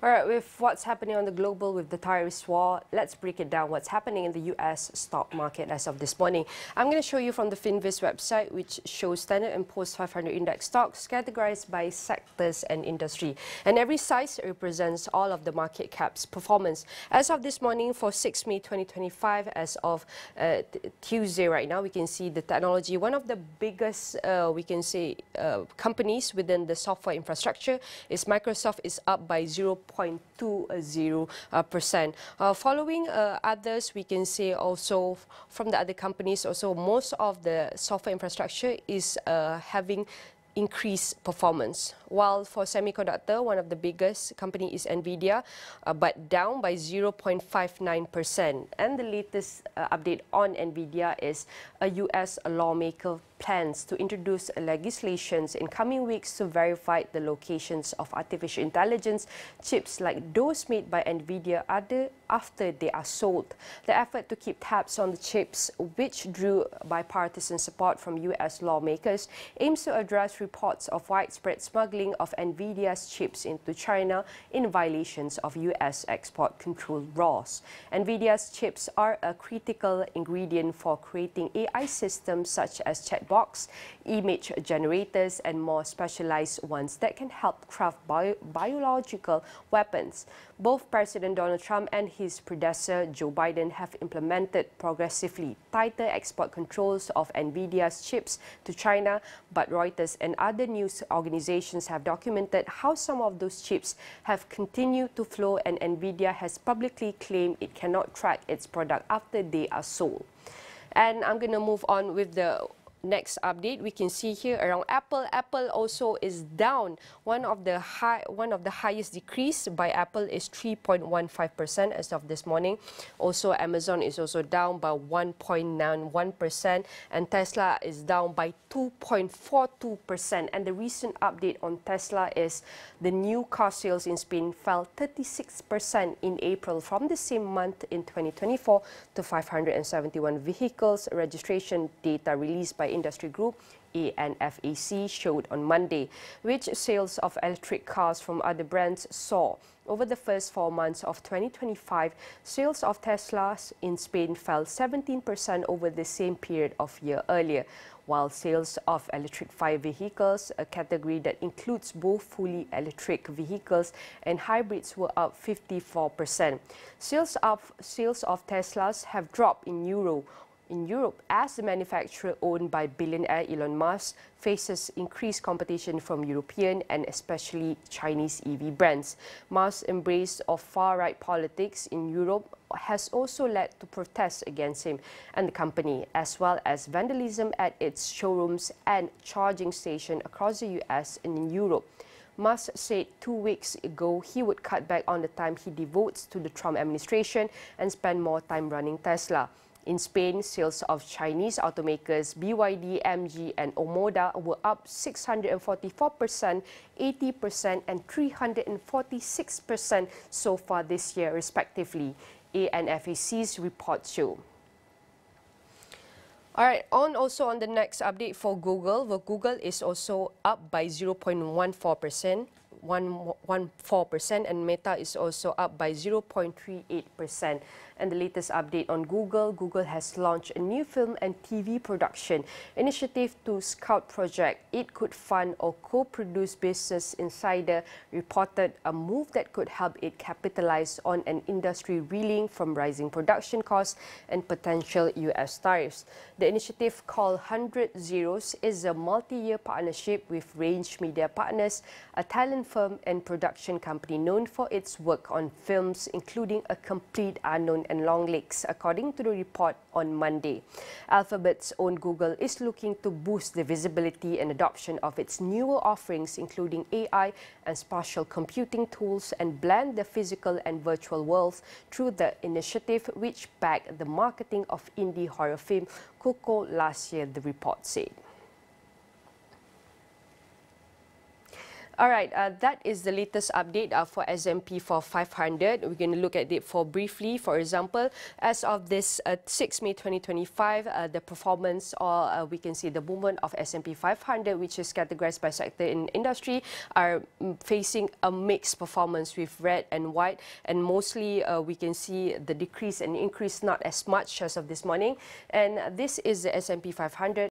All right, with what's happening on the global with the tariffs war, let's break it down what's happening in the U.S. stock market as of this morning. I'm going to show you from the Finviz website, which shows Standard & Poor's 500 index stocks categorized by sectors and industry. And every size represents all of the market caps performance. As of this morning for 6 May 2025, as of Tuesday right now, we can see the technology, one of the biggest, we can say, companies within the software infrastructure is Microsoft, is up by 0.20%. Following others, we can say also from the other companies, also most of the software infrastructure is having increased performance. While for semiconductor, one of the biggest company is Nvidia, but down by 0.59%. And the latest update on Nvidia is a US lawmaker plans to introduce legislations in coming weeks to verify the locations of artificial intelligence chips like those made by Nvidia after they are sold. The effort to keep tabs on the chips, which drew bipartisan support from US lawmakers, aims to address reports of widespread smuggling of Nvidia's chips into China in violations of US export control laws. Nvidia's chips are a critical ingredient for creating AI systems such as chatbots, image generators, and more specialized ones that can help craft biological weapons. Both President Donald Trump and his predecessor Joe Biden have implemented progressively tighter export controls of Nvidia's chips to China, but Reuters and other news organizations have documented how some of those chips have continued to flow, and Nvidia has publicly claimed it cannot track its product after they are sold. And I'm going to move on with the next update. We can see here around Apple. Apple also is down. One of the highest decrease by Apple is 3.15% as of this morning. Also, Amazon is also down by 1.91%, and Tesla is down by 2.42%. And the recent update on Tesla is the new car sales in Spain fell 36% in April from the same month in 2024 to 571 vehicles. Registration data released by industry group ANFAC showed on Monday, which sales of electric cars from other brands saw. Over the first 4 months of 2025, sales of Teslas in Spain fell 17% over the same period of year earlier, while sales of electrified vehicles, a category that includes both fully electric vehicles and hybrids, were up 54%. Sales of Teslas have dropped in Europe as the manufacturer owned by billionaire Elon Musk faces increased competition from European and especially Chinese EV brands. Musk's embrace of far-right politics in Europe has also led to protests against him and the company, as well as vandalism at its showrooms and charging stations across the US and in Europe. Musk said 2 weeks ago he would cut back on the time he devotes to the Trump administration and spend more time running Tesla. In Spain, sales of Chinese automakers BYD, MG, and Omoda were up 644%, 80%, and 346% so far this year, respectively, ANFAC's report show. All right, also on the next update for Google, Google is also up by 0.14%. 1.14%, and Meta is also up by 0.38%. And the latest update on Google, Google has launched a new film and TV production initiative to scout project it could fund or co-produce. Business Insider reported a move that could help it capitalize on an industry reeling from rising production costs and potential US tariffs. The initiative, called 100 Zeros, is a multi-year partnership with Range Media Partners, a talent firm and production company known for its work on films including A Complete Unknown and Long Legs, according to the report on Monday. Alphabet's own Google is looking to boost the visibility and adoption of its newer offerings, including AI and spatial computing tools, and blend the physical and virtual worlds through the initiative, which backed the marketing of indie horror film Coco last year, the report said. All right, that is the latest update for S&P for 500. We're going to look at it for briefly. For example, as of this 6 May 2025, the performance, or we can see the movement of S&P 500, which is categorized by sector in industry, are facing a mixed performance with red and white. And mostly we can see the decrease and increase not as much as of this morning. And this is the S&P 500.